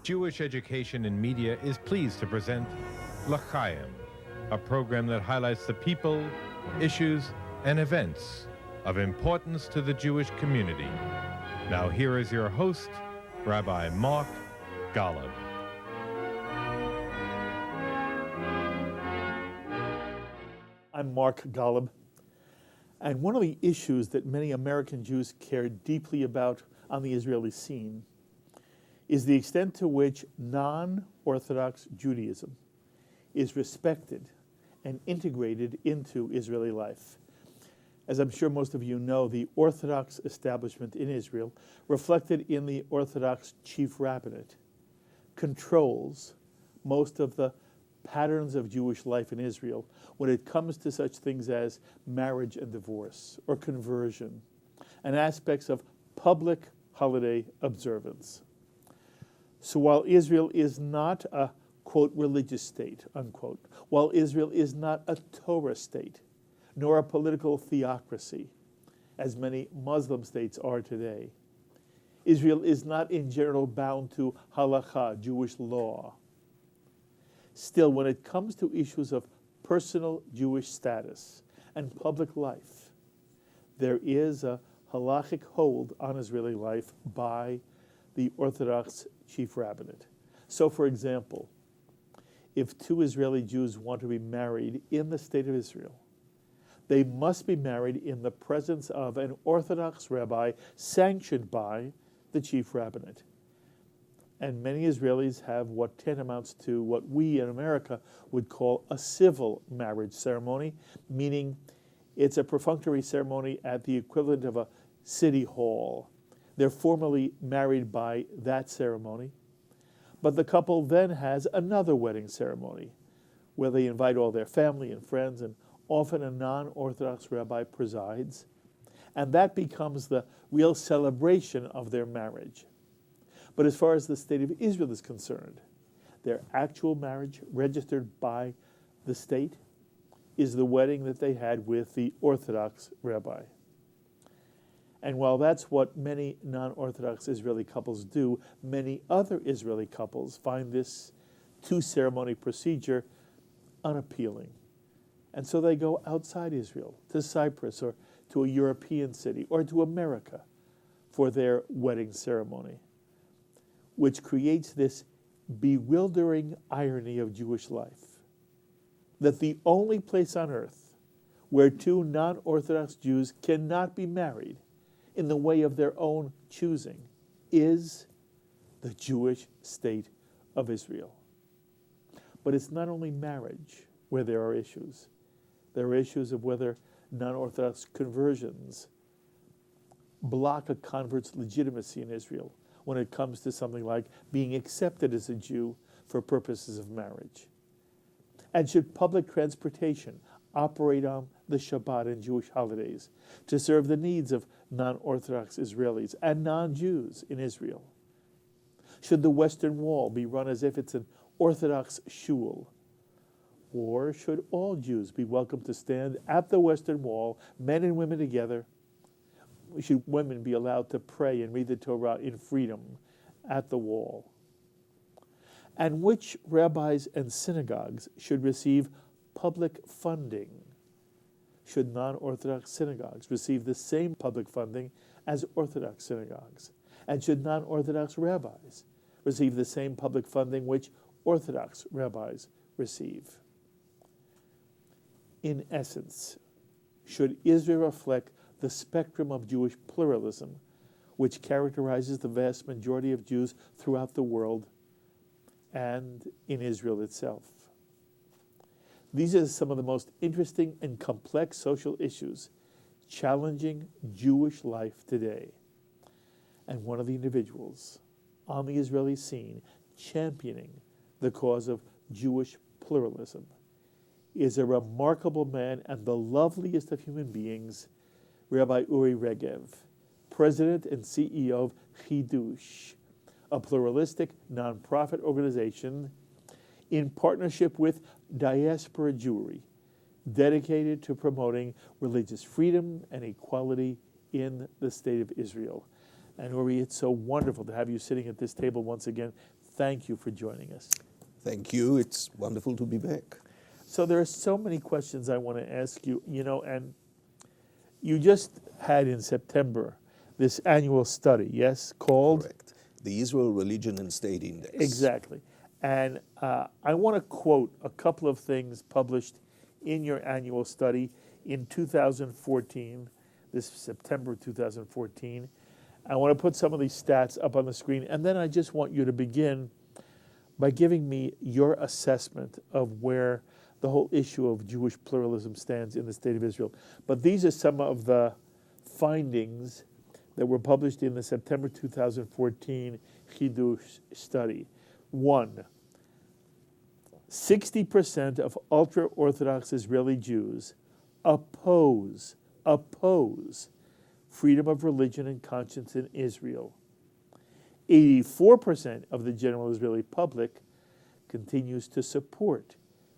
Jewish Education in Media is pleased to present L'Chaim, a program that highlights the people, issues, and events of importance to the Jewish community. Now here is your host, Rabbi Mark Golub. I'm Mark Golub, and one of the issues that many American Jews care deeply about on the Israeli scene is the extent to which non-Orthodox Judaism is respected and integrated into Israeli life. As I'm sure most of you know, the Orthodox establishment in Israel, reflected in the Orthodox Chief Rabbinate, controls most of the patterns of Jewish life in Israel when it comes to such things as marriage and divorce or conversion and aspects of public holiday observance. So while Israel is not a, quote, religious state, unquote, while Israel is not a Torah state, nor a political theocracy, as many Muslim states are today, Israel is not in general bound to halakha, Jewish law. Still, when it comes to issues of personal Jewish status and public life, there is a halachic hold on Israeli life by the Orthodox Chief Rabbinate. So, for example, if two Israeli Jews want to be married in the state of Israel, they must be married in the presence of an Orthodox rabbi sanctioned by the Chief Rabbinate. And many Israelis have what tantamounts to what we in America would call a civil marriage ceremony, meaning it's a perfunctory ceremony at the equivalent of a city hall. They're formally married by that ceremony, but the couple then has another wedding ceremony where they invite all their family and friends, and often a non-Orthodox rabbi presides, and that becomes the real celebration of their marriage. But as far as the state of Israel is concerned, their actual marriage, registered by the state, is the wedding that they had with the Orthodox rabbi. And while that's what many non-Orthodox Israeli couples do, many other Israeli couples find this two-ceremony procedure unappealing. And so they go outside Israel, to Cyprus or to a European city or to America for their wedding ceremony, which creates this bewildering irony of Jewish life, that the only place on earth where two non-Orthodox Jews cannot be married in the way of their own choosing is the Jewish state of Israel. But it's not only marriage where there are issues. There are issues of whether non-Orthodox conversions block a convert's legitimacy in Israel when it comes to something like being accepted as a Jew for purposes of marriage. And should public transportation operate on the Shabbat and Jewish holidays to serve the needs of non-Orthodox Israelis and non-Jews in Israel? Should the Western Wall be run as if it's an Orthodox shul? Or should all Jews be welcome to stand at the Western Wall, men and women together? Should women be allowed to pray and read the Torah in freedom at the wall? And which rabbis and synagogues should receive public funding? Should non-Orthodox synagogues receive the same public funding as Orthodox synagogues? And should non-Orthodox rabbis receive the same public funding which Orthodox rabbis receive? In essence, should Israel reflect the spectrum of Jewish pluralism, which characterizes the vast majority of Jews throughout the world and in Israel itself? These are some of the most interesting and complex social issues challenging Jewish life today. And one of the individuals on the Israeli scene championing the cause of Jewish pluralism is a remarkable man and the loveliest of human beings, Rabbi Uri Regev, President and CEO of Hiddush, a pluralistic nonprofit organization in partnership with Diaspora Jews, dedicated to promoting religious freedom and equality in the state of Israel. And Uri, it's so wonderful to have you sitting at this table once again. Thank you for joining us. Thank you. It's wonderful to be back. So there are so many questions I want to ask you, and you just had in September this annual study, yes, called? Correct. The Israel Religion and State Index. Exactly. And I want to quote a couple of things published in your annual study in 2014, this September 2014. I want to put some of these stats up on the screen, and then I just want you to begin by giving me your assessment of where the whole issue of Jewish pluralism stands in the State of Israel. But these are some of the findings that were published in the September 2014 Hiddush study. 1, 60% of ultra-Orthodox Israeli Jews oppose freedom of religion and conscience in Israel. 84% of the general Israeli public continues to support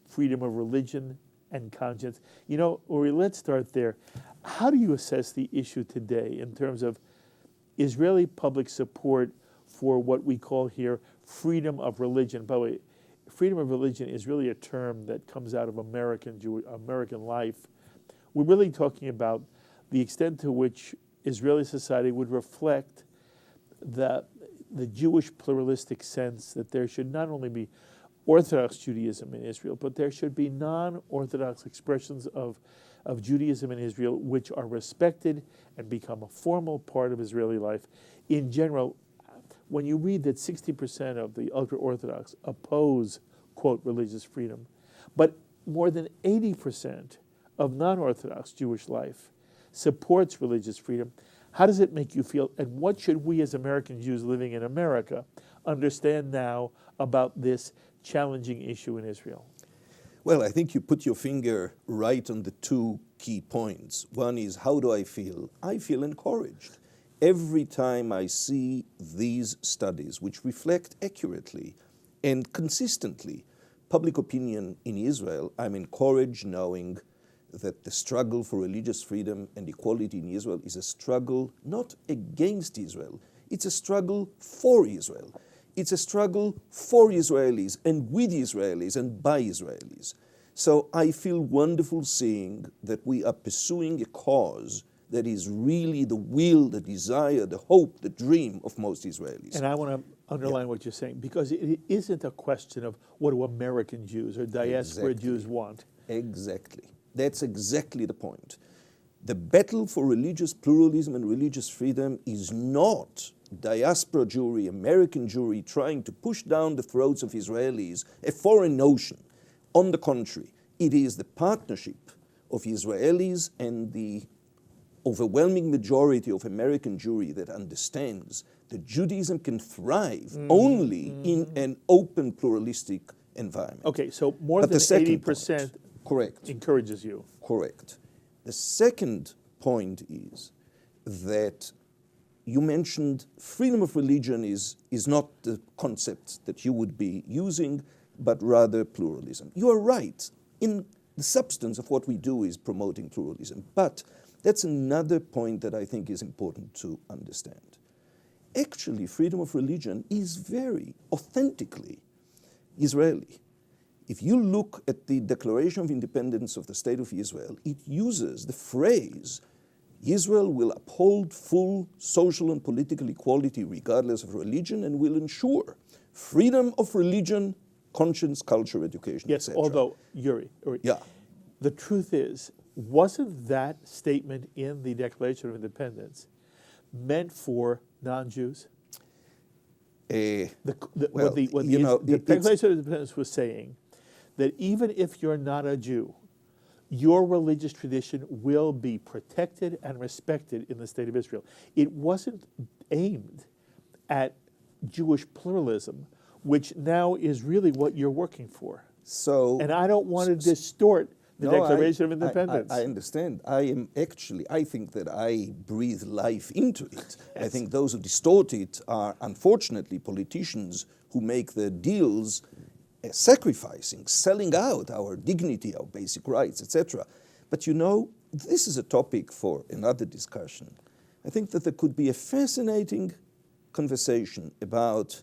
freedom of religion and conscience. Uri, let's start there. How do you assess the issue today in terms of Israeli public support for what we call here freedom of religion? By the way, freedom of religion is really a term that comes out of American life. We're really talking about the extent to which Israeli society would reflect the Jewish pluralistic sense that there should not only be Orthodox Judaism in Israel, but there should be non-Orthodox expressions of Judaism in Israel which are respected and become a formal part of Israeli life. In general, when you read that 60% of the ultra-Orthodox oppose, quote, religious freedom, but more than 80% of non-Orthodox Jewish life supports religious freedom, how does it make you feel? And what should we as American Jews living in America understand now about this challenging issue in Israel? Well, I think you put your finger right on the two key points. One is, how do I feel? I feel encouraged. Every time I see these studies, which reflect accurately and consistently public opinion in Israel, I'm encouraged knowing that the struggle for religious freedom and equality in Israel is a struggle not against Israel, it's a struggle for Israel. It's a struggle for Israelis and with Israelis and by Israelis. So I feel wonderful seeing that we are pursuing a cause that is really the will, the desire, the hope, the dream of most Israelis. And I want to underline what you're saying, because it isn't a question of what do American Jews or diaspora Jews want. Exactly. That's exactly the point. The battle for religious pluralism and religious freedom is not diaspora Jewry, American Jewry trying to push down the throats of Israelis, a foreign notion. On the contrary, it is the partnership of Israelis and the overwhelming majority of American Jewry that understands that Judaism can thrive only in an open, pluralistic environment. Okay, so more than 80% correct. encourages you. Correct. The second point is that you mentioned freedom of religion is not the concept that you would be using, but rather pluralism. You are right. In the substance of what we do is promoting pluralism. But that's another point that I think is important to understand. Actually, freedom of religion is very authentically Israeli. If you look at the Declaration of Independence of the State of Israel, it uses the phrase, Israel will uphold full social and political equality regardless of religion and will ensure freedom of religion, conscience, culture, education, yes, etc. Although, Uri, the truth is, wasn't that statement in the Declaration of Independence meant for non-Jews? The Declaration of Independence was saying that even if you're not a Jew, your religious tradition will be protected and respected in the State of Israel. It wasn't aimed at Jewish pluralism, which now is really what you're working for. And I don't want to distort the Declaration of Independence. I understand. I think that I breathe life into it. I think those who distort it are unfortunately politicians who make the deals sacrificing, selling out our dignity, our basic rights, etc. But this is a topic for another discussion. I think that there could be a fascinating conversation about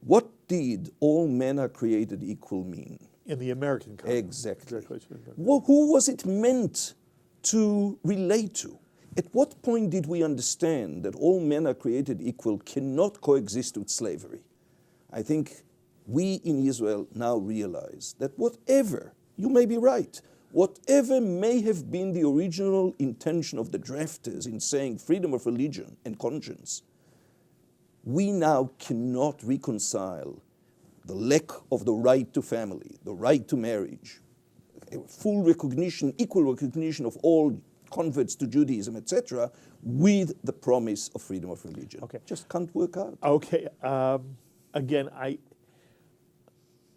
what did all men are created equal mean? In the American context. Exactly. Exactly. Who was it meant to relate to? At what point did we understand that all men are created equal cannot coexist with slavery? I think we in Israel now realize that whatever, you may be right, whatever may have been the original intention of the drafters in saying freedom of religion and conscience, we now cannot reconcile the lack of the right to family, the right to marriage, full recognition, equal recognition of all converts to Judaism, etc., with the promise of freedom of religion. Okay. Just can't work out. Okay. Again,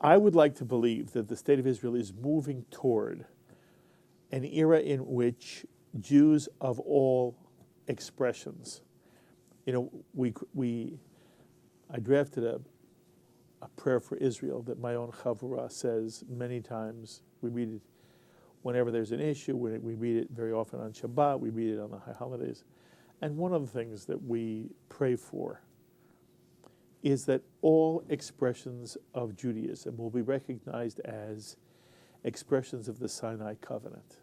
I would like to believe that the state of Israel is moving toward an era in which Jews of all expressions, I drafted a prayer for Israel that my own chavurah says many times. We read it whenever there's an issue. We read it very often on Shabbat. We read it on the high holidays. And one of the things that we pray for is that all expressions of Judaism will be recognized as expressions of the Sinai covenant.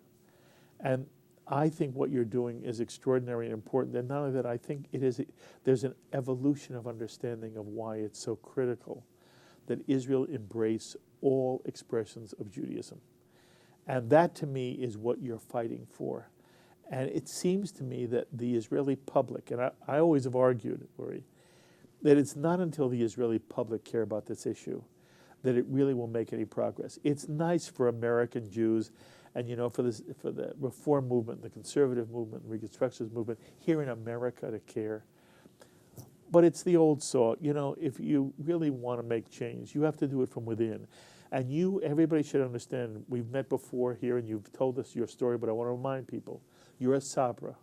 And I think what you're doing is extraordinary and important. And not only that, I think there's an evolution of understanding of why it's so critical that Israel embrace all expressions of Judaism. And that, to me, is what you're fighting for. And it seems to me that the Israeli public, and I always have argued, Uri, that it's not until the Israeli public care about this issue that it really will make any progress. It's nice for American Jews and for the reform movement, the conservative movement, the Reconstructionist movement here in America to care. But it's the old saw. If you really want to make change, you have to do it from within. And everybody should understand, we've met before here and you've told us your story, but I want to remind people, you're a Sabra.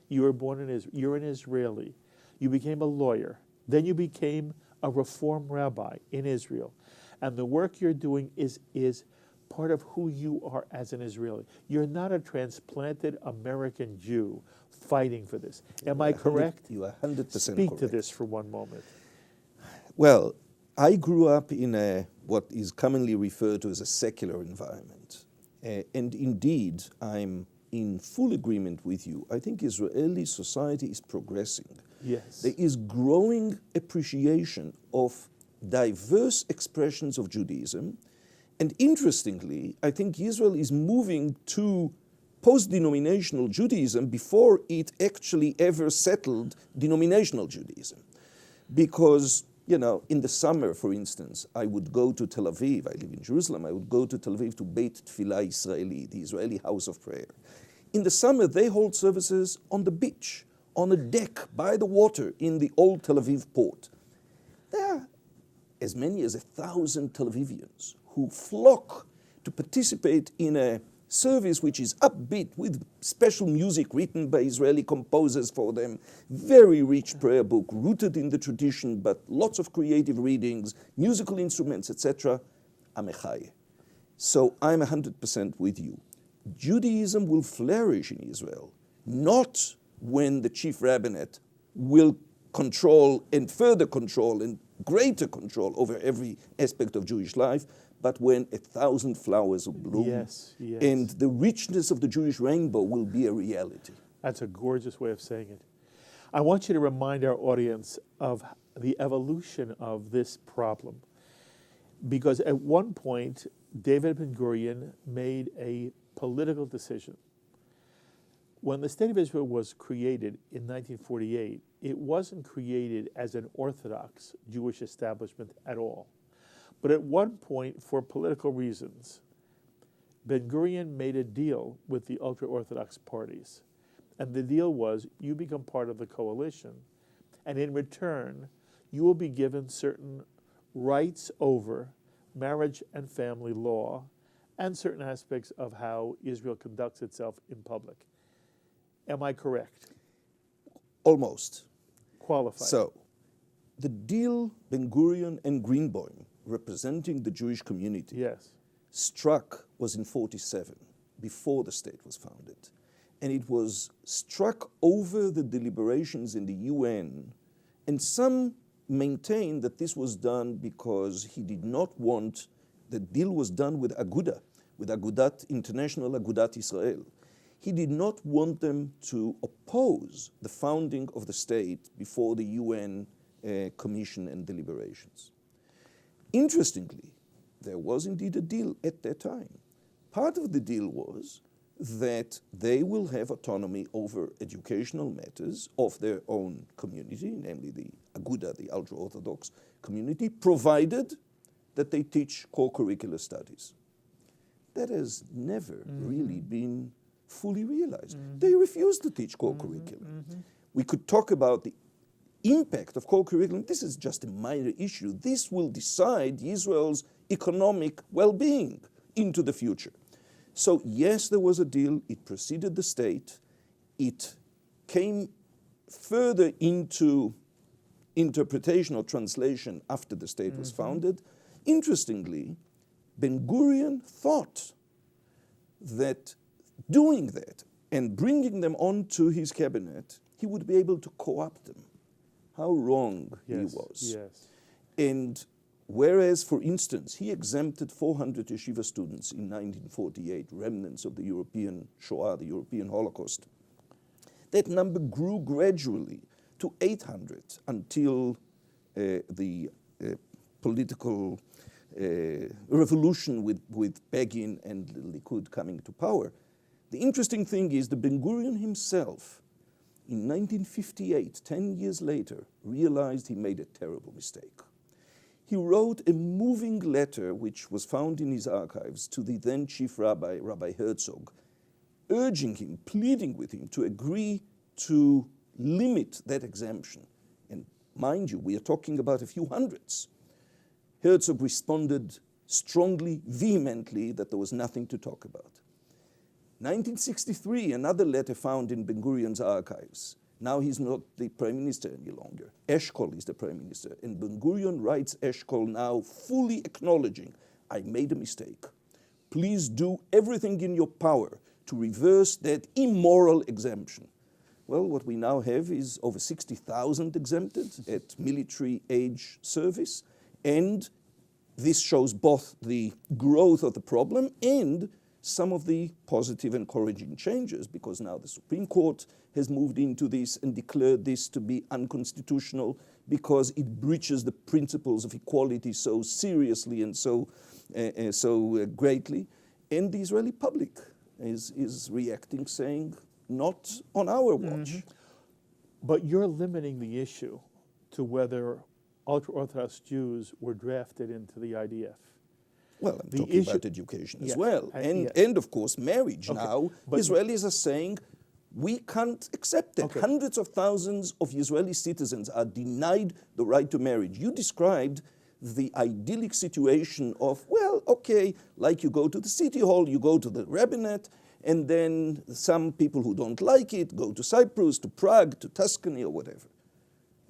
You were born in Israel. You're an Israeli. You became a lawyer. Then you became a Reform rabbi in Israel. And the work you're doing is part of who you are as an Israeli. You're not a transplanted American Jew fighting for this. Am I correct? You are 100% Speak correct. to this for one moment. Well, I grew up in what is commonly referred to as a secular environment. And indeed, I'm in full agreement with you. I think Israeli society is progressing. Yes. There is growing appreciation of diverse expressions of Judaism. And interestingly, I think Israel is moving to post-denominational Judaism before it actually ever settled denominational Judaism. Because, in the summer, for instance, I would go to Tel Aviv. I live in Jerusalem. I would go to Tel Aviv to Beit Tfilah Israeli, the Israeli house of prayer. In the summer, they hold services on the beach, on a deck by the water in the old Tel Aviv port. There are as many as 1,000 Tel Avivians who flock to participate in a service which is upbeat with special music written by Israeli composers for them, very rich prayer book, rooted in the tradition, but lots of creative readings, musical instruments, etc. Amechaye. So I'm 100% with you. Judaism will flourish in Israel, not when the Chief Rabbinate will control and further control and greater control over every aspect of Jewish life, but when 1,000 flowers will bloom, Yes. and the richness of the Jewish rainbow will be a reality. That's a gorgeous way of saying it. I want you to remind our audience of the evolution of this problem. Because at one point, David Ben-Gurion made a political decision. When the State of Israel was created in 1948, it wasn't created as an Orthodox Jewish establishment at all. But at one point, for political reasons, Ben-Gurion made a deal with the ultra-Orthodox parties. And the deal was, you become part of the coalition, and in return, you will be given certain rights over marriage and family law and certain aspects of how Israel conducts itself in public. Am I correct? Almost. Qualified. So, the deal Ben-Gurion and Greenbaum, representing the Jewish community, Yes. struck was in 1947, before the state was founded. and it was struck over the deliberations in the UN, and some maintain that this was done because he did not want, the deal was done with Aguda, with Agudat International, Agudat Israel. He did not want them to oppose the founding of the state before the UN commission and deliberations. Interestingly, there was indeed a deal at that time. Part of the deal was that they will have autonomy over educational matters of their own community, namely the Aguda, the ultra-Orthodox community, provided that they teach core curricular studies. That has never really been fully realized. They refuse to teach core curriculum. We could talk about the impact of core curriculum. This is just a minor issue. This will decide Israel's economic well-being into the future. So yes, there was a deal. It preceded the state. It came further into interpretation or translation after the state was founded. Interestingly, Ben-Gurion thought that doing that and bringing them onto his cabinet, he would be able to co-opt them. How wrong he was. Yes. And whereas, for instance, he exempted 400 yeshiva students in 1948, remnants of the European Shoah, the European Holocaust, that number grew gradually to 800 until the political revolution with Begin and Likud coming to power. The interesting thing is that Ben-Gurion himself, in 1958, 10 years later, realized he made a terrible mistake. He wrote a moving letter, which was found in his archives, to the then Chief Rabbi, Rabbi Herzog, urging him, pleading with him to agree to limit that exemption. And mind you, we are talking about a few hundreds. Herzog responded strongly, vehemently, that there was nothing to talk about. 1963, another letter found in Ben-Gurion's archives. Now he's not the prime minister any longer. Eshkol is the prime minister. And Ben-Gurion writes Eshkol now fully acknowledging, I made a mistake. Please do everything in your power to reverse that immoral exemption. Well, what we now have is over 60,000 exempted at military age service. And this shows both the growth of the problem and some of the positive encouraging changes, because now the Supreme Court has moved into this and declared this to be unconstitutional because it breaches the principles of equality so seriously and so greatly. And the Israeli public is reacting, saying, not on our watch. But you're limiting the issue to whether ultra-Orthodox Jews were drafted into the IDF. Well, I'm talking about education as well. And of course, marriage. Okay. Now, But Israelis are saying, we can't accept that. Okay. Hundreds of thousands of Israeli citizens are denied the right to marriage. You described the idyllic situation of, well, okay, like you go to the city hall, you go to the rabbinate, and then some people who don't like it go to Cyprus, to Prague, to Tuscany, or whatever.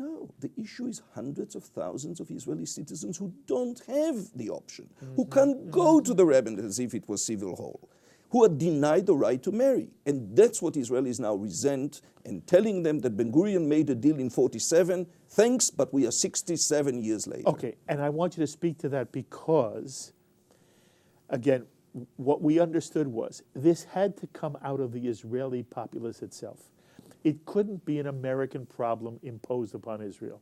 No, the issue is hundreds of thousands of Israeli citizens who don't have the option, who can't go to the rabbinate as if it was civil hall, who are denied the right to marry. And that's what Israelis now resent, and telling them that Ben-Gurion made a deal in 47, thanks, but we are 67 years later. Okay, and I want you to speak to that because, again, what we understood was this had to come out of the Israeli populace itself. It couldn't be an American problem imposed upon Israel.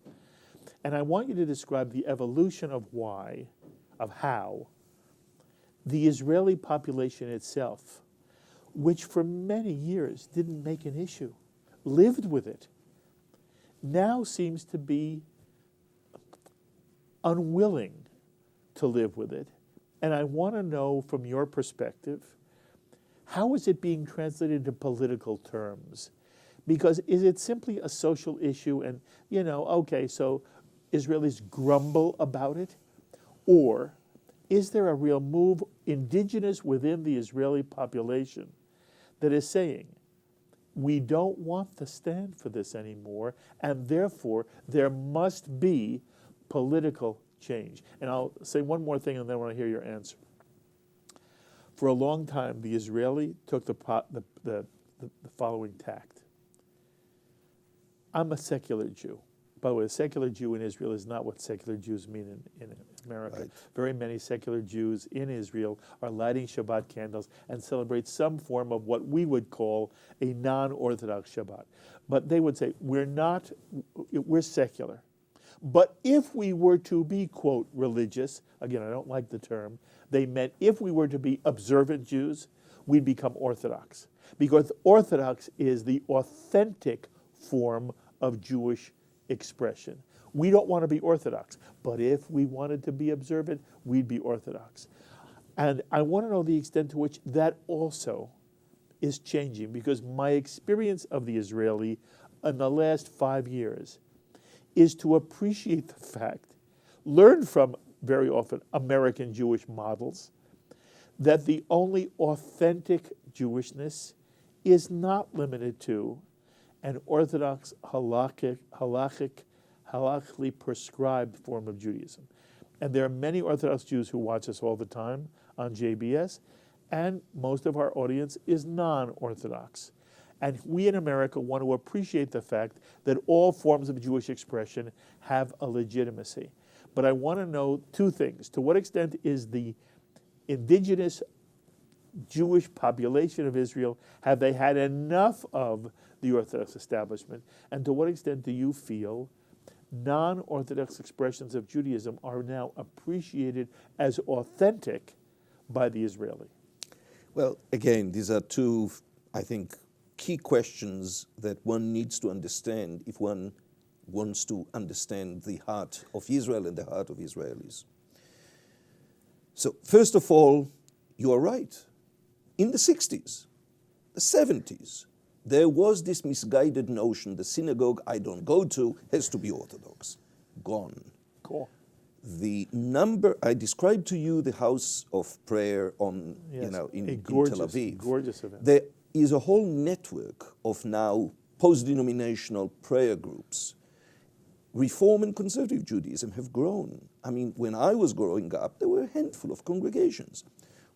And I want you to describe the evolution of how the Israeli population itself, which for many years didn't make an issue, lived with it, now seems to be unwilling to live with it. And I want to know from your perspective, how is it being translated into political terms? Because is it simply a social issue and, okay, so Israelis grumble about it? Or is there a real move indigenous within the Israeli population that is saying, we don't want to stand for this anymore, and therefore there must be political change? And I'll say one more thing and then I want to hear your answer. For a long time, the Israeli took the the following tact. I'm a secular Jew. By the way, a secular Jew in Israel is not what secular Jews mean in America. Right. Very many secular Jews in Israel are lighting Shabbat candles and celebrate some form of what we would call a non-Orthodox Shabbat. But they would say, we're secular. But if we were to be, quote, religious, again, I don't like the term, they meant if we were to be observant Jews, we'd become Orthodox. Because Orthodox is the authentic form of Jewish expression. We don't want to be Orthodox, but if we wanted to be observant, we'd be Orthodox. And I want to know the extent to which that also is changing, because my experience of the Israeli in the last 5 years is to appreciate the fact, learn from very often American Jewish models, that the only authentic Jewishness is not limited to an Orthodox halachically prescribed form of Judaism. And there are many Orthodox Jews who watch us all the time on JBS, and most of our audience is non-Orthodox. And we in America want to appreciate the fact that all forms of Jewish expression have a legitimacy. But I want to know two things. To what extent is the indigenous Jewish population of Israel, have they had enough of the Orthodox establishment? And to what extent do you feel non-Orthodox expressions of Judaism are now appreciated as authentic by the Israeli? Well, again, these are two, I think, key questions that one needs to understand if one wants to understand the heart of Israel and the heart of Israelis. So, first of all, you are right. In the 60s, the 70s, there was this misguided notion the synagogue I don't go to has to be Orthodox. Gone. Cool. The number, I described to you the house of prayer on, Yes, in gorgeous, Tel Aviv. gorgeous event. There is a whole network of now post-denominational prayer groups. Reform and conservative Judaism have grown. I mean, when I was growing up, there were a handful of congregations.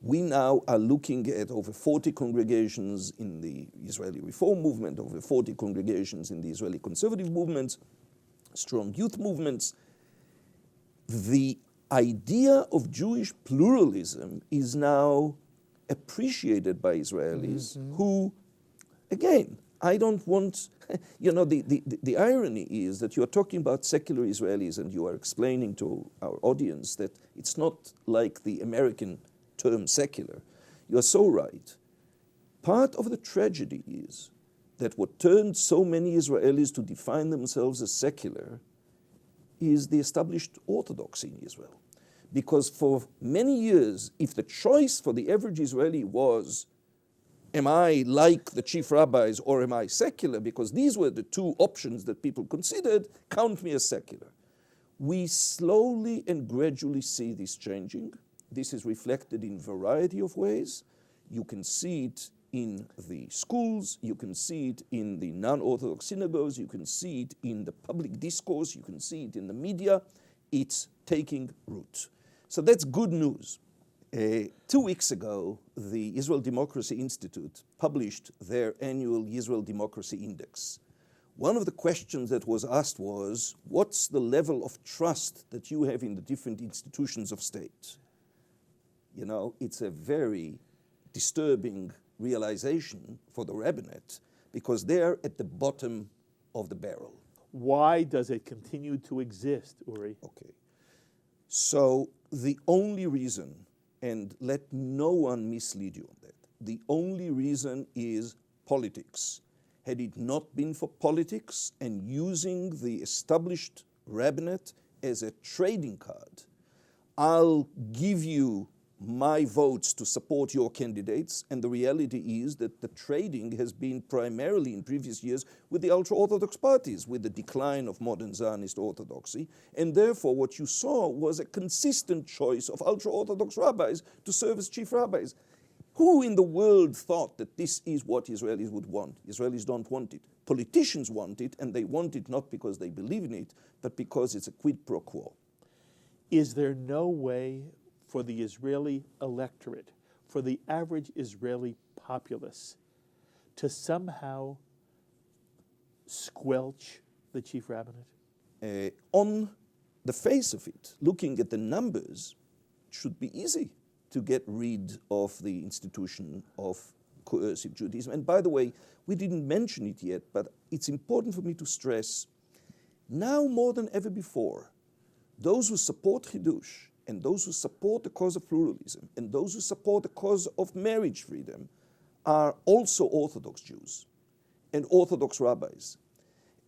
We now are looking at over 40 congregations in the Israeli Reform movement, over 40 congregations in the Israeli conservative movements, strong youth movements. The idea of Jewish pluralism is now appreciated by Israelis who, again, I don't want, the irony is that you are talking about secular Israelis and you are explaining to our audience that it's not like the American term secular. You are so right. Part of the tragedy is that what turned so many Israelis to define themselves as secular is the established orthodoxy in Israel. Because for many years, if the choice for the average Israeli was, am I like the chief rabbis or am I secular? Because these were the two options that people considered, count me as secular. We slowly and gradually see this changing. This is reflected in a variety of ways. You can see it in the schools, you can see it in the non-Orthodox synagogues, you can see it in the public discourse, you can see it in the media. It's taking root. So that's good news. 2 weeks ago, the Israel Democracy Institute published their annual Israel Democracy Index. One of the questions that was asked was, what's the level of trust that you have in the different institutions of state? It's a very disturbing realization for the rabbinate because they're at the bottom of the barrel. Why does it continue to exist, Uri? Okay. So the only reason, and let no one mislead you on that, the only reason is politics. Had it not been for politics and using the established rabbinate as a trading card, I'll give you my votes to support your candidates, and the reality is that the trading has been primarily in previous years with the ultra-Orthodox parties, with the decline of modern Zionist orthodoxy, and therefore what you saw was a consistent choice of ultra-Orthodox rabbis to serve as chief rabbis. Who in the world thought that this is what Israelis would want? Israelis don't want it. Politicians want it, and they want it not because they believe in it, but because it's a quid pro quo. Is there no way for the Israeli electorate, for the average Israeli populace, to somehow squelch the Chief Rabbinate? On the face of it, looking at the numbers, it should be easy to get rid of the institution of coercive Judaism. And by the way, we didn't mention it yet, but it's important for me to stress, now more than ever before, those who support Hiddush and those who support the cause of pluralism and those who support the cause of marriage freedom are also Orthodox Jews and Orthodox rabbis.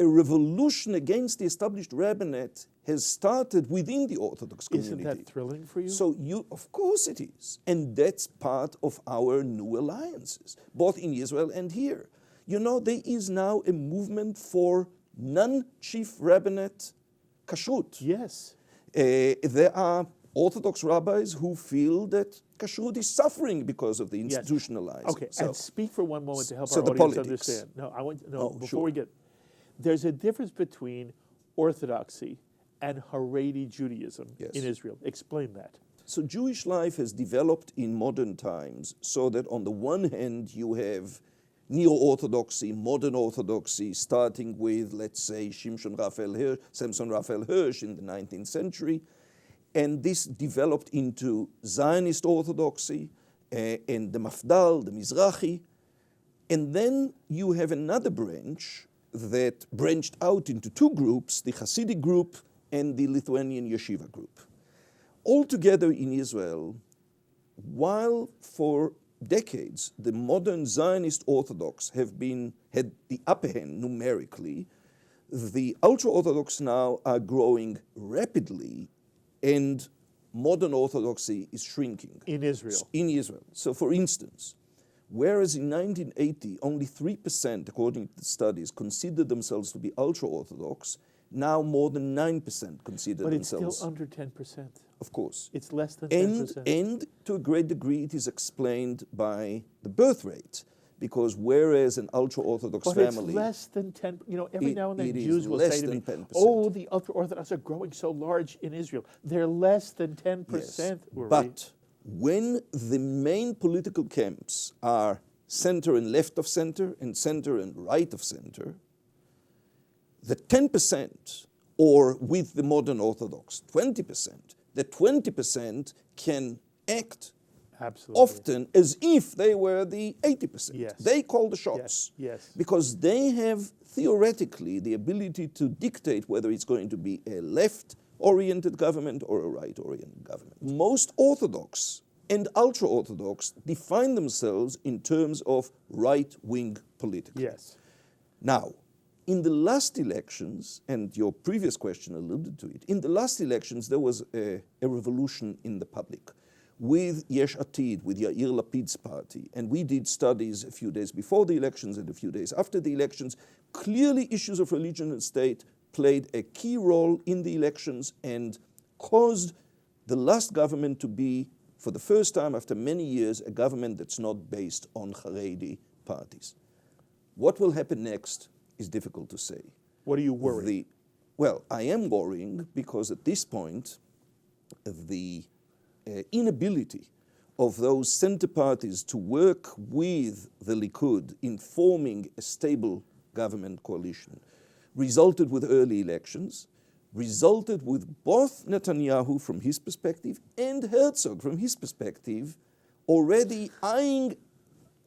A revolution against the established rabbinate has started within the Orthodox community. Isn't that thrilling for you? So of course it is. And that's part of our new alliances, both in Israel and here. You know, there is now a movement for non-chief rabbinate kashrut. Yes. There are Orthodox rabbis who feel that kashrut is suffering because of the institutionalizing. Okay, So, and speak for one moment to help so our the audience politics. understand. No, I want before sure. we get. There's a difference between Orthodoxy and Haredi Judaism Yes. in Israel. Explain that. So Jewish life has developed in modern times so that on the one hand you have neo-Orthodoxy, modern Orthodoxy, starting with, let's say, Samson Raphael Hirsch in the 19th century, and this developed into Zionist Orthodoxy and the Mafdal, the Mizrahi, and then you have another branch that branched out into two groups, the Hasidic group and the Lithuanian Yeshiva group. Altogether in Israel, while for decades the modern Zionist Orthodox had the upper hand numerically, the ultra-Orthodox now are growing rapidly and modern Orthodoxy is shrinking. In Israel. In Israel. So for instance, whereas in 1980 only 3%, according to the studies, considered themselves to be ultra-Orthodox, now more than 9% consider But themselves. it's still under 10%. Of course. It's less than 10%. And to a great degree it is explained by the birth rate, because whereas an ultra-Orthodox But family... it's less than 10. You know, every now and then it is Jews will less say to me, than 10%. "Oh, the ultra-Orthodox are growing so large in Israel." They're less than 10%. Yes. But when the main political camps are center and left of center and center and right of center, the 10%, or with the modern Orthodox, 20%, the 20% can act Absolutely. often as if they were the 80%. Yes. They call the shots. Yes. Because they have theoretically the ability to dictate whether it's going to be a left-oriented government or a right-oriented government. Most Orthodox and ultra-Orthodox define themselves in terms of right-wing politics. Yes. Now, in the last elections, and your previous question alluded to it, in the last elections there was a revolution in the public with Yesh Atid, with Yair Lapid's party, and we did studies a few days before the elections and a few days after the elections. Clearly issues of religion and state played a key role in the elections and caused the last government to be, for the first time after many years, a government that's not based on Haredi parties. What will happen next is difficult to say. What are you worried? Well, I am worrying because at this point, the inability of those center parties to work with the Likud in forming a stable government coalition resulted with early elections, resulted with both Netanyahu from his perspective and Herzog from his perspective already eyeing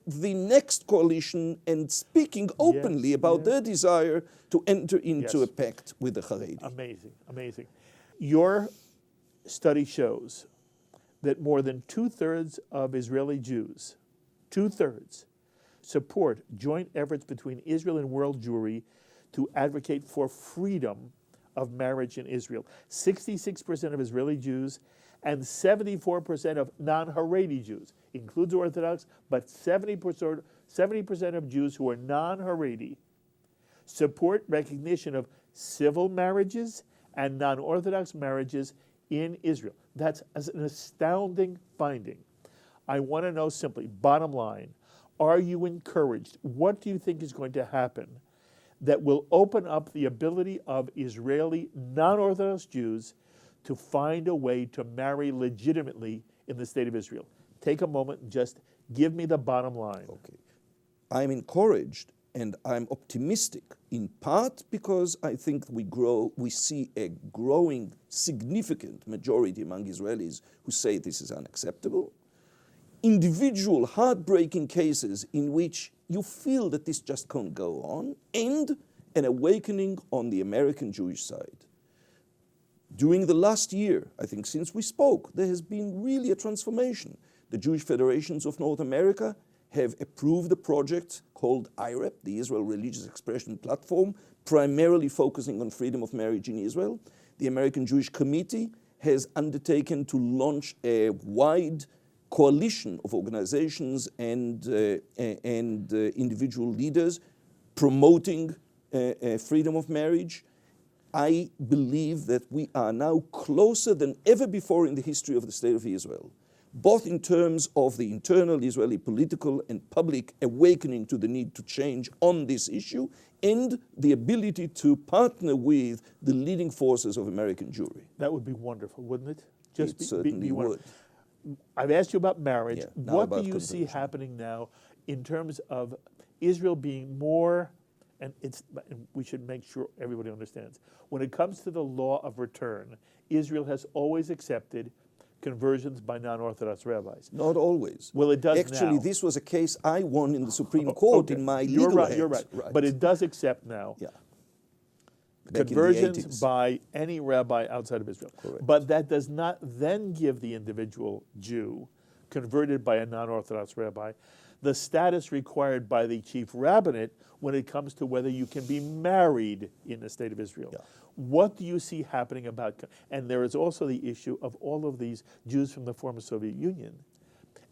the next coalition and speaking openly about their desire to enter into a pact with the Haredi. Amazing, amazing. Your study shows that more than 2/3 of Israeli Jews, 2/3, support joint efforts between Israel and world Jewry to advocate for freedom of marriage in Israel. 66% of Israeli Jews and 74% of non-Haredi Jews, includes Orthodox, but 70% of Jews who are non-Haredi support recognition of civil marriages and non-Orthodox marriages in Israel. That's an astounding finding. I want to know simply, bottom line, are you encouraged? What do you think is going to happen that will open up the ability of Israeli non-Orthodox Jews to find a way to marry legitimately in the state of Israel? Take a moment and just give me the bottom line. Okay. I'm encouraged and I'm optimistic, in part because I think we see a growing significant majority among Israelis who say this is unacceptable. Individual heartbreaking cases in which you feel that this just can't go on, and an awakening on the American Jewish side. During the last year, I think since we spoke, there has been really a transformation. The Jewish Federations of North America have approved a project called IREP, the Israel Religious Expression Platform, primarily focusing on freedom of marriage in Israel. The American Jewish Committee has undertaken to launch a wide coalition of organizations and individual leaders promoting freedom of marriage. I believe that we are now closer than ever before in the history of the State of Israel, both in terms of the internal Israeli political and public awakening to the need to change on this issue, and the ability to partner with the leading forces of American Jewry. That would be wonderful, wouldn't it? It certainly would. I've asked you about marriage. Yeah, what do you conversion. see happening now in terms of Israel being more, and we should make sure everybody understands, when it comes to the law of return, Israel has always accepted conversions by non-Orthodox rabbis. Not always. Well, it does Actually, now. this was a case I won in the Supreme Court in my You're legal right, you're right. But it does accept now Yeah. Back in the conversions 80s. by any rabbi outside of Israel. Correct. But that does not then give the individual Jew converted by a non-Orthodox rabbi the status required by the Chief Rabbinate when it comes to whether you can be married in the State of Israel. Yeah. What do you see happening about, and there is also the issue of all of these Jews from the former Soviet Union.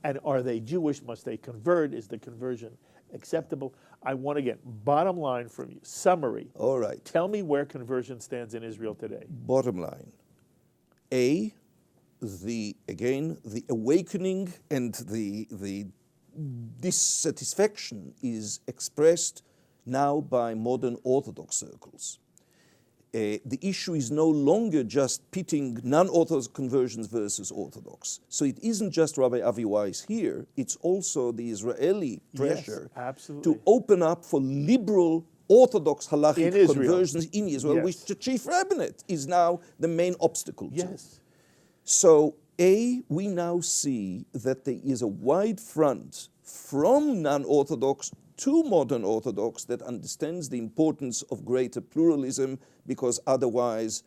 And are they Jewish? Must they convert? Is the conversion acceptable? I want to get bottom line from you, summary. All right. Tell me where conversion stands in Israel today. Bottom line. The awakening and the dissatisfaction is expressed now by modern Orthodox circles. The issue is no longer just pitting non-Orthodox conversions versus Orthodox. So it isn't just Rabbi Avi Weiss here, it's also the Israeli pressure absolutely. to open up for liberal Orthodox In halachic Israel. conversions in Israel, Yes. which the Chief Rabbinate is now the main obstacle to. Yes. So, we now see that there is a wide front from non-Orthodox to modern Orthodox that understands the importance of greater pluralism, because otherwise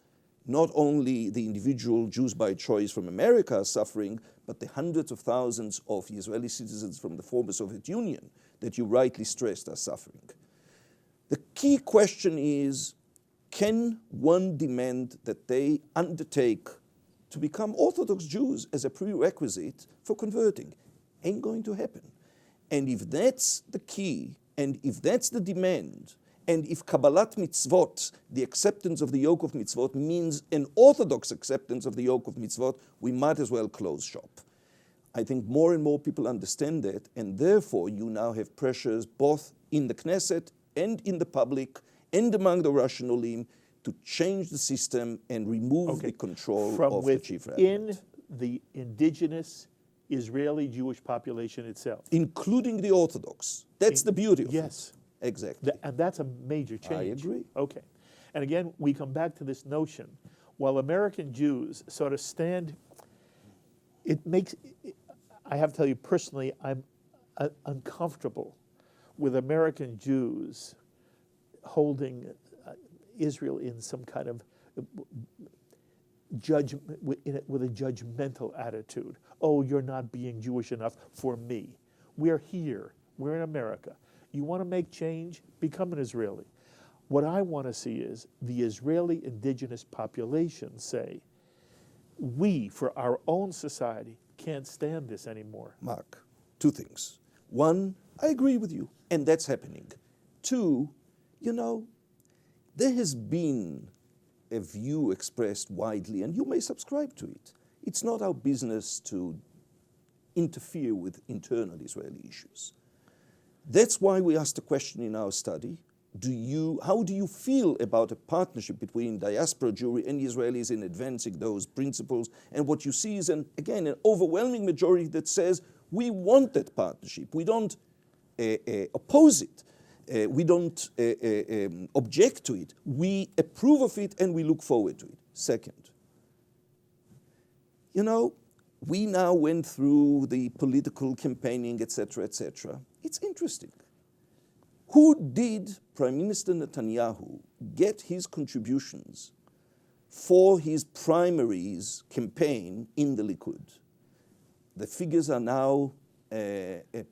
not only the individual Jews by choice from America are suffering, but the hundreds of thousands of Israeli citizens from the former Soviet Union that you rightly stressed are suffering. The key question is, can one demand that they undertake to become Orthodox Jews as a prerequisite for converting? Ain't going to happen. And if that's the key, and if that's the demand, and if Kabbalat Mitzvot, the acceptance of the yoke of mitzvot, means an Orthodox acceptance of the yoke of mitzvot, we might as well close shop. I think more and more people understand that, and therefore you now have pressures both in the Knesset and in the public and among the Russian Olim to change the system and remove the control From of the Chief Rabbinate. within the indigenous Israeli Jewish population itself. Including the Orthodox. That's the beauty of Yes. it. Exactly. And that's a major change. agree. Okay. And again, we come back to this notion. While American Jews sort of stand, I have to tell you personally, I'm uncomfortable with American Jews holding Israel in some kind of judgment, with a judgmental attitude. Oh, you're not being Jewish enough for me. We're here. We're in America. You want to make change? Become an Israeli. What I want to see is the Israeli indigenous population say, we, for our own society, can't stand this anymore. Mark, two things. One, I agree with you, and that's happening. Two, there has been a view expressed widely, and you may subscribe to it. It's not our business to interfere with internal Israeli issues. That's why we asked the question in our study, how do you feel about a partnership between diaspora Jewry and Israelis in advancing those principles? And what you see is, an overwhelming majority that says, we want that partnership. We don't oppose it. We don't object to it. We approve of it and we look forward to it. Second, you know, we now went through the political campaigning, etc., etc. It's interesting. Who did Prime Minister Netanyahu get his contributions for his primaries campaign in the Likud? The figures are now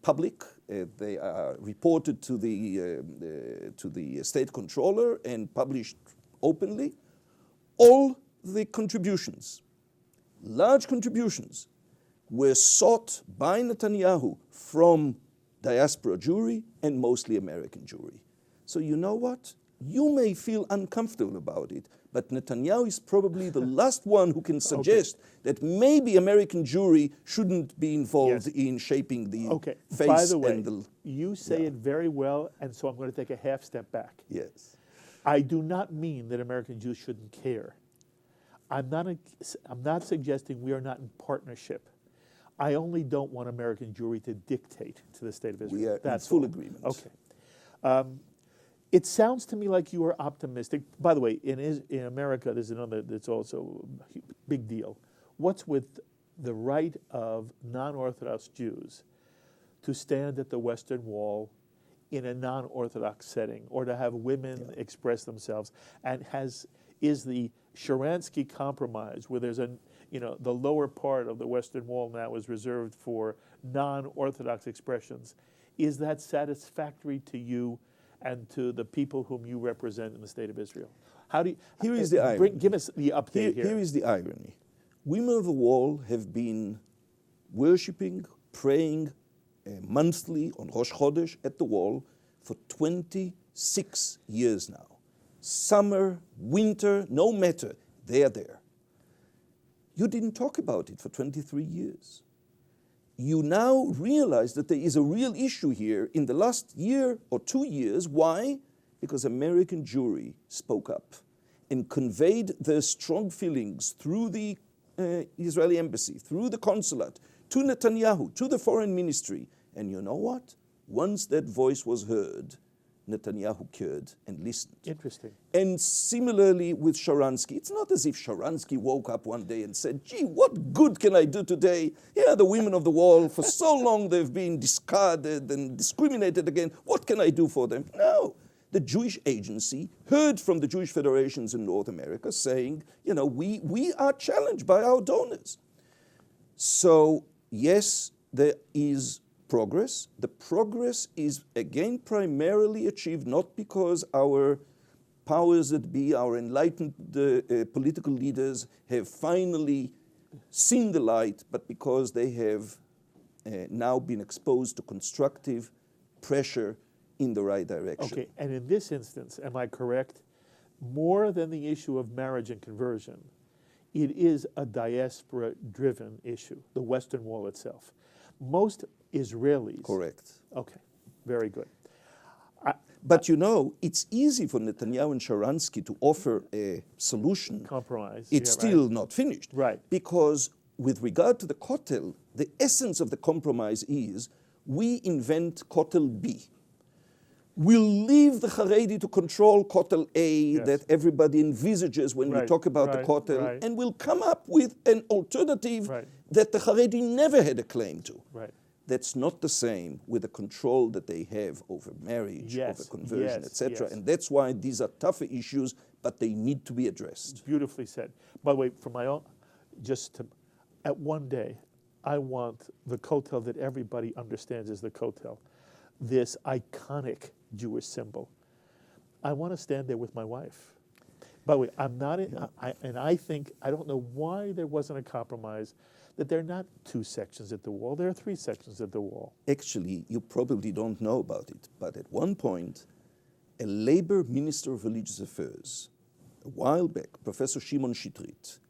public. They are reported to the state controller and published openly. All the contributions, large contributions, were sought by Netanyahu from diaspora Jewry and mostly American Jewry. So you know what? You may feel uncomfortable about it, but Netanyahu is probably the last one who can suggest that maybe American Jewry shouldn't be involved in shaping the face. By the way, and the... You say it very well, and so I'm going to take a half step back. Yes. I do not mean that American Jews shouldn't care. I'm not suggesting we are not in partnership. I only don't want American Jewry to dictate to the state of Israel. We are That's in full all. agreement. Okay. It sounds to me like you are optimistic. By the way, in America, there's another that's also a big deal. What's with the right of non-Orthodox Jews to stand at the Western Wall in a non-Orthodox setting, or to have women express themselves, and is the Sharansky Compromise, where there's the lower part of the Western Wall now is reserved for non-Orthodox expressions. Is that satisfactory to you and to the people whom you represent in the state of Israel? How do you, here is the irony. Give us the update here. Here is the irony. Women of the Wall have been worshipping, praying monthly on Rosh Chodesh at the Wall for 26 years now. Summer, winter, no matter, they are there. You didn't talk about it for 23 years. You now realize that there is a real issue here in the last year or 2 years. Why? Because American Jewry spoke up and conveyed their strong feelings through the Israeli embassy, through the consulate, to Netanyahu, to the foreign ministry. And you know what? Once that voice was heard, Netanyahu cared and listened. Interesting. And similarly with Sharansky, it's not as if Sharansky woke up one day and said, gee, what good can I do today? Yeah, the women of the Wall, for so long they've been discarded and discriminated against. What can I do for them? No. The Jewish Agency heard from the Jewish federations in North America saying, we are challenged by our donors. So, yes, there is progress. The progress is, again, primarily achieved not because our powers that be, our enlightened political leaders have finally seen the light, but because they have now been exposed to constructive pressure in the right direction. Okay, and in this instance, am I correct? More than the issue of marriage and conversion, it is a diaspora-driven issue, the Western Wall itself. Most Israelis... Correct. Okay, very good. But it's easy for Netanyahu and Sharansky to offer a solution. Compromise. It's still not finished. Right. Because with regard to the Kotel, the essence of the compromise is we invent Kotel B. We'll leave the Haredi to control Kotel A that everybody envisages when we talk about the Kotel, and we'll come up with an alternative that the Haredi never had a claim to. Right. That's not the same with the control that they have over marriage, over conversion, etc. And that's why these are tougher issues, but they need to be addressed. Beautifully said. By the way, for my own, at one day, I want the Kotel that everybody understands as the Kotel, this iconic Jewish symbol. I want to stand there with my wife. By the way, I'm not in, I don't know why there wasn't a compromise, that there are not 2 sections at the wall, there are 3 sections at the wall. Actually, you probably don't know about it, but at one point, a Labor Minister of Religious Affairs, a while back, Professor Shimon Shitrit,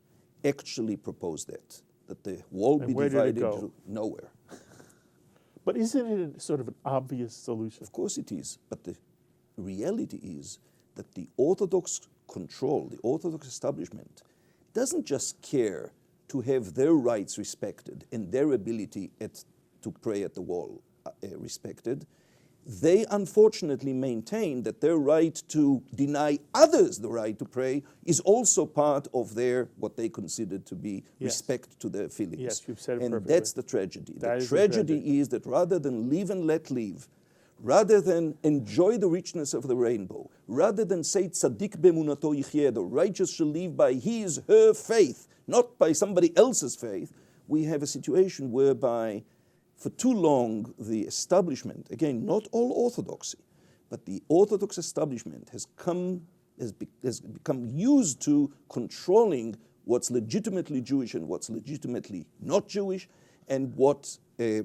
actually proposed that the wall be divided to nowhere. But isn't it sort of an obvious solution? Of course it is, but the reality is that the Orthodox control, the Orthodox establishment, doesn't just care to have their rights respected and their ability to pray at the wall respected. They unfortunately maintain that their right to deny others the right to pray is also part of their, what they consider to be respect to their feelings. Yes, you've said it and perfectly. that's the tragedy. That The is tragedy is that rather than live and let live, rather than enjoy the richness of the rainbow, rather than say tzaddik be'emunato yichyeh, the righteous shall live by his, her faith, not by somebody else's faith, we have a situation whereby for too long the establishment, again, not all orthodoxy, but the Orthodox establishment has become used to controlling what's legitimately Jewish and what's legitimately not Jewish, and what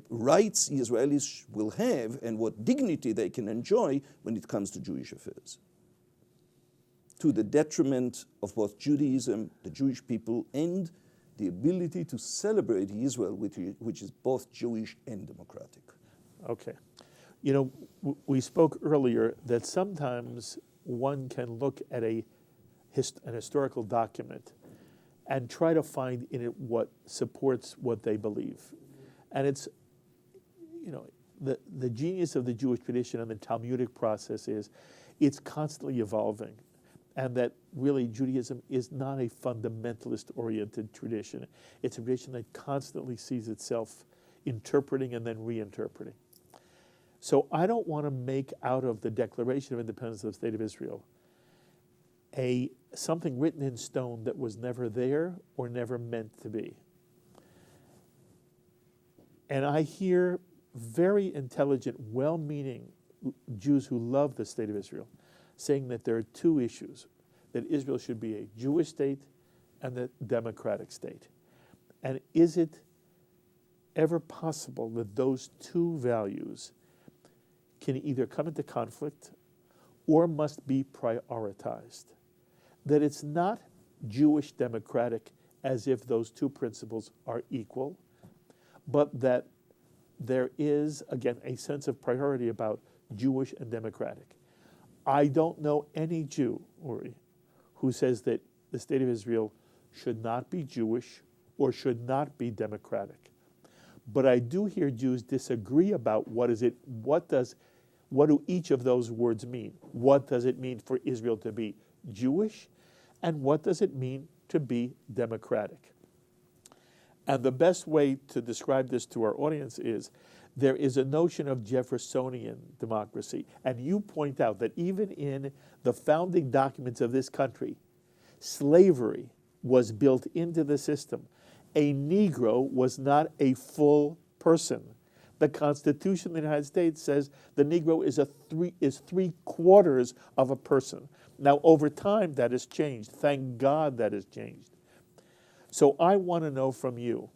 rights Israelis will have and what dignity they can enjoy when it comes to Jewish affairs, to the detriment of both Judaism, the Jewish people, and the ability to celebrate Israel, which is both Jewish and democratic. Okay. You know, we spoke earlier that sometimes one can look at an historical document and try to find in it what supports what they believe. And it's, you know, the genius of the Jewish tradition and the Talmudic process is it's constantly evolving. And that really Judaism is not a fundamentalist-oriented tradition. It's a tradition that constantly sees itself interpreting and then reinterpreting. So I don't want to make out of the Declaration of Independence of the State of Israel something written in stone that was never there or never meant to be. And I hear very intelligent, well-meaning Jews who love the State of Israel saying that there are two issues, that Israel should be a Jewish state and a democratic state. And is it ever possible that those two values can either come into conflict or must be prioritized? That it's not Jewish democratic as if those two principles are equal, but that there is, again, a sense of priority about Jewish and democratic. I don't know any Jew, Uri, who says that the State of Israel should not be Jewish or should not be democratic. But I do hear Jews disagree about what do each of those words mean? What does it mean for Israel to be Jewish? And what does it mean to be democratic? And the best way to describe this to our audience is there is a notion of Jeffersonian democracy. And you point out that even in the founding documents of this country, slavery was built into the system. A Negro was not a full person. The Constitution of the United States says the Negro is three-quarters of a person. Now, over time, that has changed. Thank God that has changed. So I want to know from you,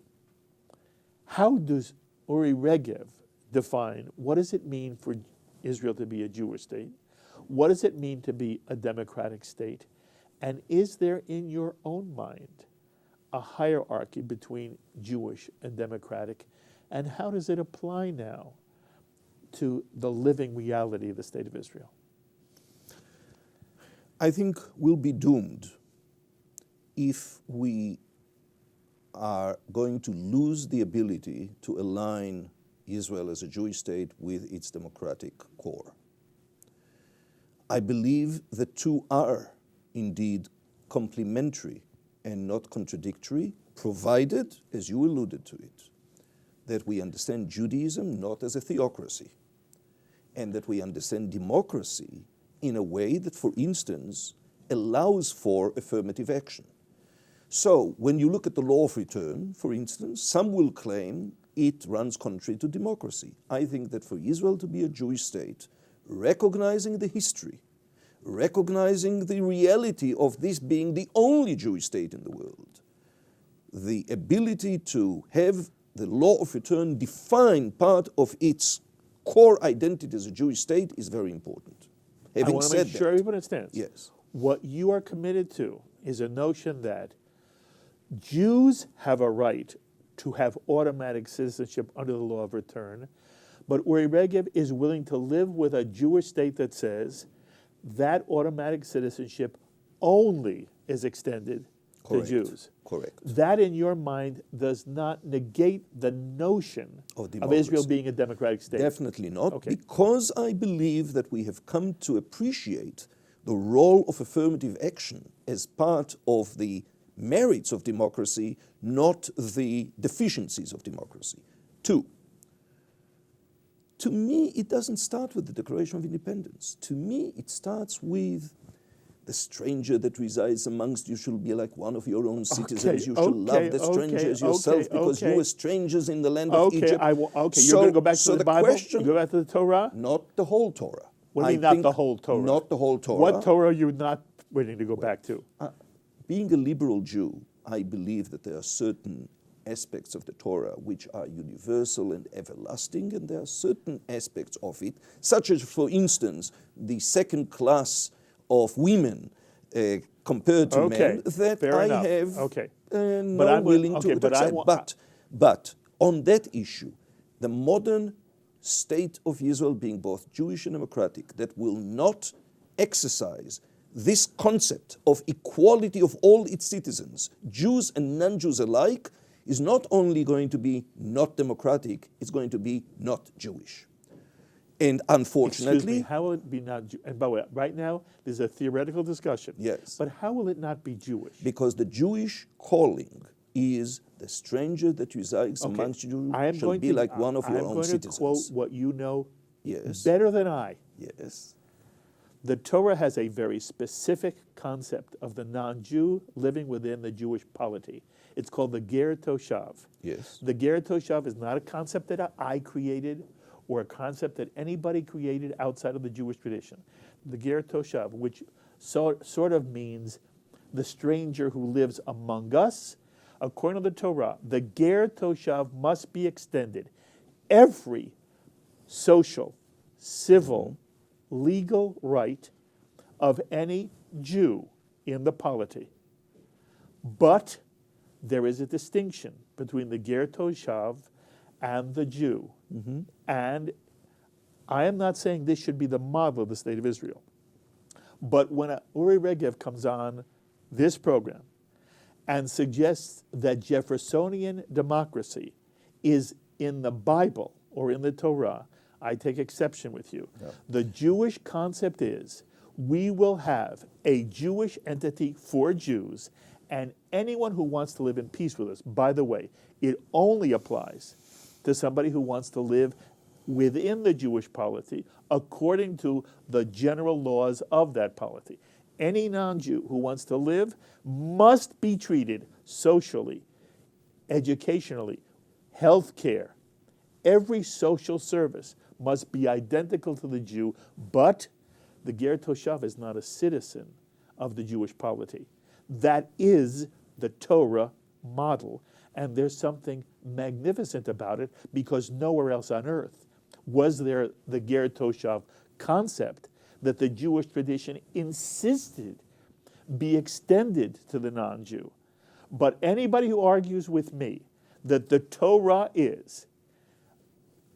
how does Uri Regev define what does it mean for Israel to be a Jewish state? What does it mean to be a democratic state? And is there in your own mind a hierarchy between Jewish and democratic? And how does it apply now to the living reality of the State of Israel? I think we'll be doomed if we are going to lose the ability to align Israel as a Jewish state with its democratic core. I believe the two are indeed complementary and not contradictory, provided, as you alluded to it, that we understand Judaism not as a theocracy, and that we understand democracy in a way that, for instance, allows for affirmative action. So, when you look at the law of return, for instance, some will claim it runs contrary to democracy. I think that for Israel to be a Jewish state, recognizing the history, recognizing the reality of this being the only Jewish state in the world, the ability to have the law of return define part of its core identity as a Jewish state is very important. Having I want to said make sure that, everyone understands. yes, What you are committed to is a notion that Jews have a right to have automatic citizenship under the law of return, but Uri Regev is willing to live with a Jewish state that says that automatic citizenship only is extended Correct. to Jews. Correct. That, in your mind, does not negate the notion of Israel being a democratic state. Definitely not, Okay. because I believe that we have come to appreciate the role of affirmative action as part of the merits of democracy, not the deficiencies of democracy. Two, to me, it doesn't start with the Declaration of Independence. To me, it starts with the stranger that resides amongst you shall be like one of your own citizens. You shall love the stranger as yourself, because you were strangers in the land of Egypt. You're going to go back to the Bible? You go back to the Torah? Not the whole Torah. What do you mean, not the whole Torah? Not the whole Torah. What Torah are you not willing to go back to? Being a liberal Jew, I believe that there are certain aspects of the Torah which are universal and everlasting, and there are certain aspects of it, such as, for instance, the second class of women compared to men, that I have no willing to accept. But on that issue, the modern state of Israel being both Jewish and democratic, that will not exercise this concept of equality of all its citizens, Jews and non-Jews alike, is not only going to be not democratic, it's going to be not Jewish. And unfortunately... Excuse me, how will it be not Jewish? And by the way, right now, there's a theoretical discussion. Yes. But how will it not be Jewish? Because the Jewish calling is the stranger that resides amongst you shall be like one of your own citizens. I'm going to quote what you know Yes. better than I. Yes. The Torah has a very specific concept of the non-Jew living within the Jewish polity. It's called the Ger Toshav. Yes. The Ger Toshav is not a concept that I created or a concept that anybody created outside of the Jewish tradition. The Ger Toshav, which sort of means the stranger who lives among us. According to the Torah, the Ger Toshav must be extended. Every social, civil, legal right of any Jew in the polity. But there is a distinction between the Ger Toshav and the Jew. And I am not saying this should be the model of the state of Israel. But when Uri Regev comes on this program and suggests that Jeffersonian democracy is in the Bible or in the Torah, I take exception with you. Yeah. The Jewish concept is we will have a Jewish entity for Jews, and anyone who wants to live in peace with us. By the way, it only applies to somebody who wants to live within the Jewish polity according to the general laws of that polity. Any non-Jew who wants to live must be treated socially, educationally, health care. Every social service must be identical to the Jew, but the Ger Toshav is not a citizen of the Jewish polity. That is the Torah model, and there's something magnificent about it, because nowhere else on earth was there the Ger Toshav concept that the Jewish tradition insisted be extended to the non-Jew. But anybody who argues with me that the Torah is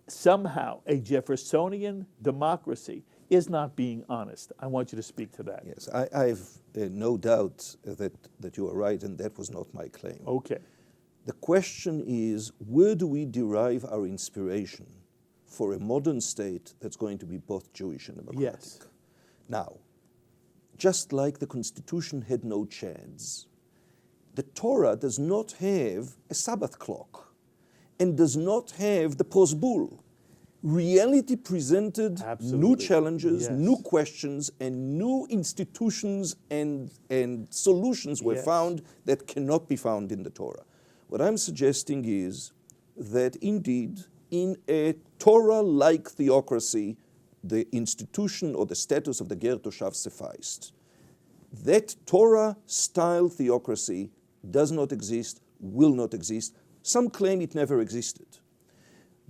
somehow a Jeffersonian democracy is not being honest. I want you to speak to that. Yes, I've no doubt that you are right, and that was not my claim. Okay. The question is, where do we derive our inspiration for a modern state that's going to be both Jewish and democratic? Yes. Now, just like the Constitution had no chads, the Torah does not have a Sabbath clock and does not have the posbul. Reality presented new challenges, new questions, and new institutions and solutions were found that cannot be found in the Torah. What I'm suggesting is that indeed, in a Torah-like theocracy, the institution or the status of the Ger Toshav sufficed. That Torah-style theocracy does not exist, will not exist. Some claim it never existed.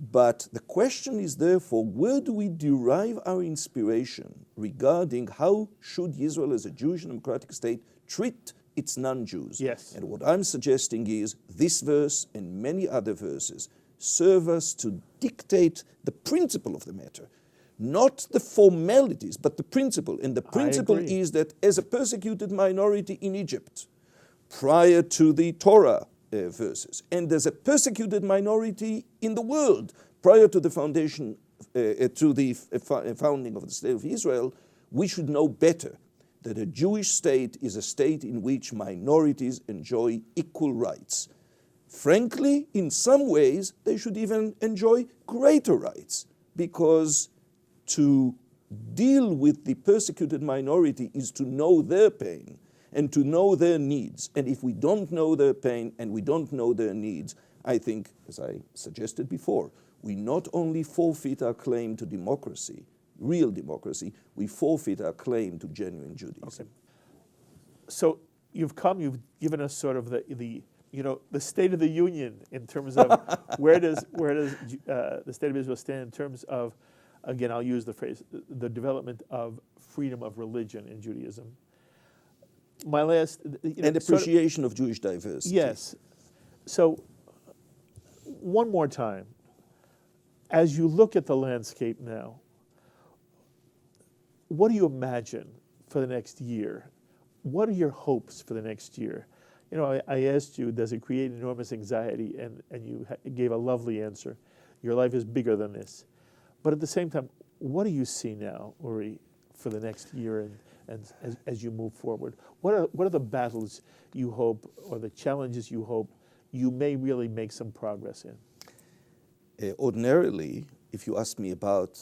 But the question is therefore, where do we derive our inspiration regarding how should Israel as a Jewish and democratic state treat its non-Jews? Yes. And what I'm suggesting is this verse and many other verses serve us to dictate the principle of the matter, not the formalities, but the principle. And the principle is that as a persecuted minority in Egypt, prior to the Torah verses. And there's a persecuted minority in the world prior to the founding of the State of Israel. We should know better that a Jewish state is a state in which minorities enjoy equal rights. Frankly, in some ways, they should even enjoy greater rights, because to deal with the persecuted minority is to know their pain and to know their needs. And if we don't know their pain and we don't know their needs, I think, as I suggested before, we not only forfeit our claim to democracy, real democracy, we forfeit our claim to genuine Judaism. Okay. So you've given us sort of the State of the Union in terms of where does the State of Israel stand in terms of, again, I'll use the phrase, the development of freedom of religion in Judaism. My last... and appreciation of Jewish diversity. Yes. So one more time, as you look at the landscape now, what do you imagine for the next year? What are your hopes for the next year? I asked you, does it create enormous anxiety? And you gave a lovely answer. Your life is bigger than this. But at the same time, what do you see now, Uri, for the next year and as you move forward? What are the battles you hope, or the challenges you hope you may really make some progress in? Ordinarily, if you ask me about,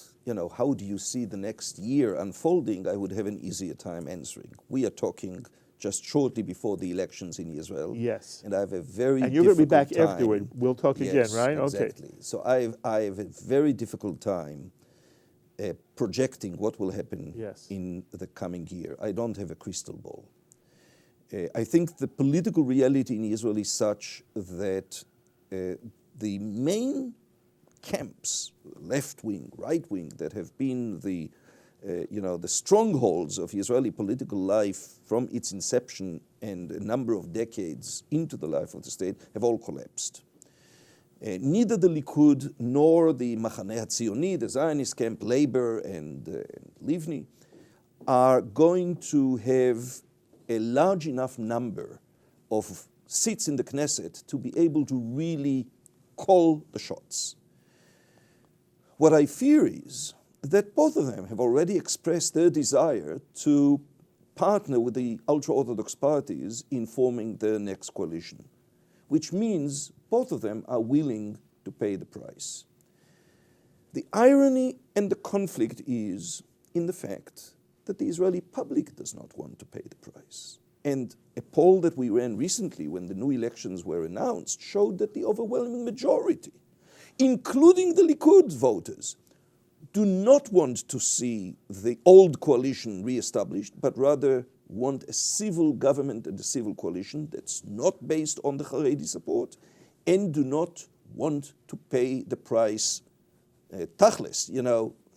how do you see the next year unfolding, I would have an easier time answering. We are talking just shortly before the elections in Israel. Yes. And I have a very And you're going to be back time. afterward. We'll talk Yes, again, right? Exactly. Okay. So I have a very difficult time projecting what will happen in the coming year. I don't have a crystal ball. I think the political reality in Israel is such that the main camps, left wing, right wing, that have been the strongholds of Israeli political life from its inception and a number of decades into the life of the state have all collapsed. Neither the Likud nor the Machaneh HaTzioni, the Zionist camp, Labor and Livni, are going to have a large enough number of seats in the Knesset to be able to really call the shots. What I fear is that both of them have already expressed their desire to partner with the ultra-Orthodox parties in forming their next coalition, which means both of them are willing to pay the price. The irony and the conflict is in the fact that the Israeli public does not want to pay the price. And a poll that we ran recently when the new elections were announced showed that the overwhelming majority, including the Likud voters, do not want to see the old coalition reestablished, but rather want a civil government and a civil coalition that's not based on the Haredi support, and do not want to pay the price, tachlis,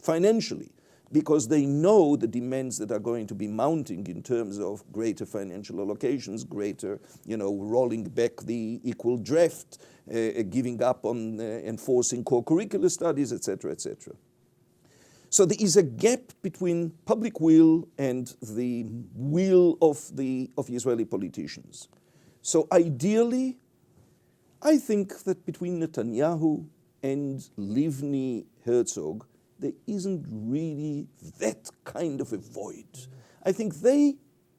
financially, because they know the demands that are going to be mounting in terms of greater financial allocations, greater, rolling back the equal draft, giving up on enforcing core curricular studies, etc., etc. So there is a gap between public will and the will of Israeli politicians. So ideally, I think that between Netanyahu and Livni Herzog, there isn't really that kind of a void. I think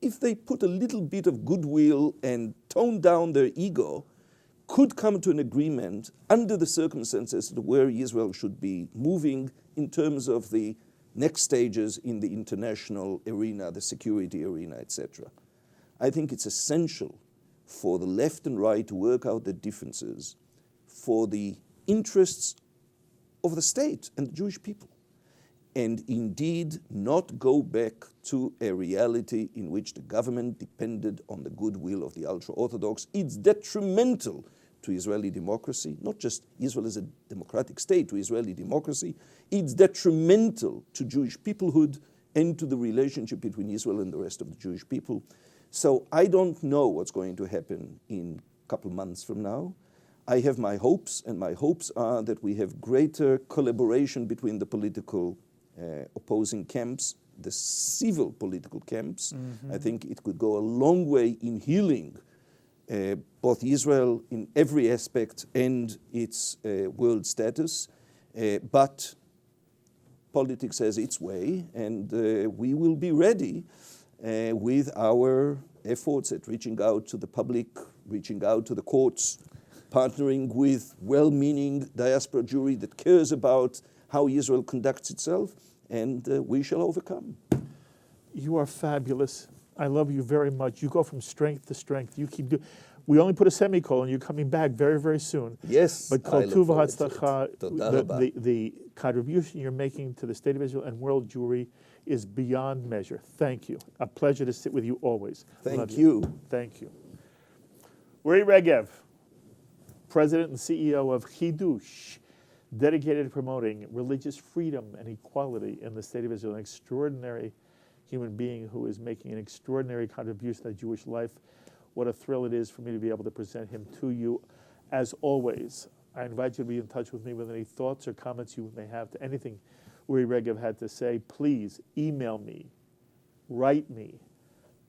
if they put a little bit of goodwill and tone down their ego, could come to an agreement under the circumstances where Israel should be moving in terms of the next stages in the international arena, the security arena, etc. I think it's essential for the left and right to work out the differences for the interests of the state and the Jewish people, and indeed not go back to a reality in which the government depended on the goodwill of the ultra-Orthodox. It's detrimental to Israeli democracy, not just Israel as a democratic state, to Israeli democracy. It's detrimental to Jewish peoplehood and to the relationship between Israel and the rest of the Jewish people. So I don't know what's going to happen in a couple months from now. I have my hopes, and my hopes are that we have greater collaboration between the political opposing camps, the civil political camps. Mm-hmm. I think it could go a long way in healing both Israel in every aspect and its world status, but politics has its way, and we will be ready with our efforts at reaching out to the public, reaching out to the courts, partnering with well-meaning diaspora Jewry that cares about how Israel conducts itself, and we shall overcome. You are fabulous. I love you very much. You go from strength to strength. You keep doing. We only put a semicolon. You're coming back very, very soon. Yes, but kol tuv v'hatzlacha, the the contribution you're making to the State of Israel and world Jewry is beyond measure. Thank you. A pleasure to sit with you always. Thank you. Thank you. Uri Regev, President and CEO of Hiddush, dedicated to promoting religious freedom and equality in the State of Israel, an extraordinary human being who is making an extraordinary contribution to Jewish life. What a thrill it is for me to be able to present him to you. As always, I invite you to be in touch with me with any thoughts or comments you may have to anything Uri Regev had to say. Please email me, write me,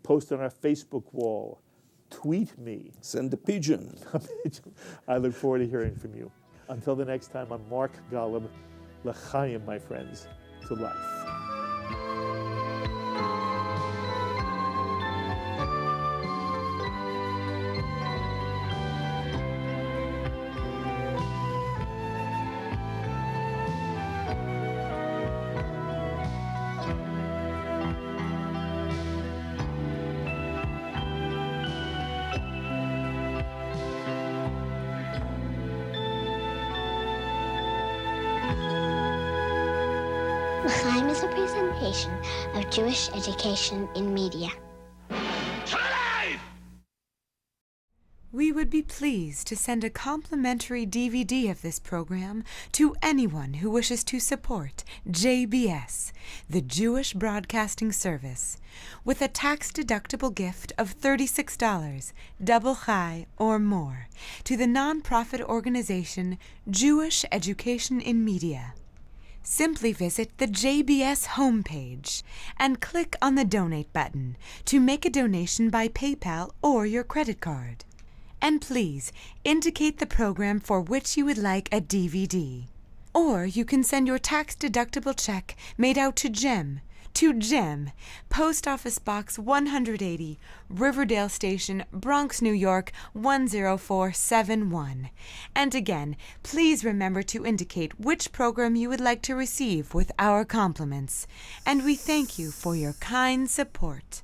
post on our Facebook wall, tweet me. Send a pigeon. I look forward to hearing from you. Until the next time, I'm Mark Golub. L'chaim, my friends, to life. L'chaim is a presentation of Jewish education in media. We would be pleased to send a complimentary DVD of this program to anyone who wishes to support JBS, the Jewish Broadcasting Service, with a tax-deductible gift of $36, double chai or more, to the nonprofit organization Jewish Education in Media. Simply visit the JBS homepage and click on the Donate button to make a donation by PayPal or your credit card. And please indicate the program for which you would like a DVD. Or you can send your tax-deductible check made out to Jem, Post Office Box 180, Riverdale Station, Bronx, New York 10471. And again, please remember to indicate which program you would like to receive with our compliments. And we thank you for your kind support.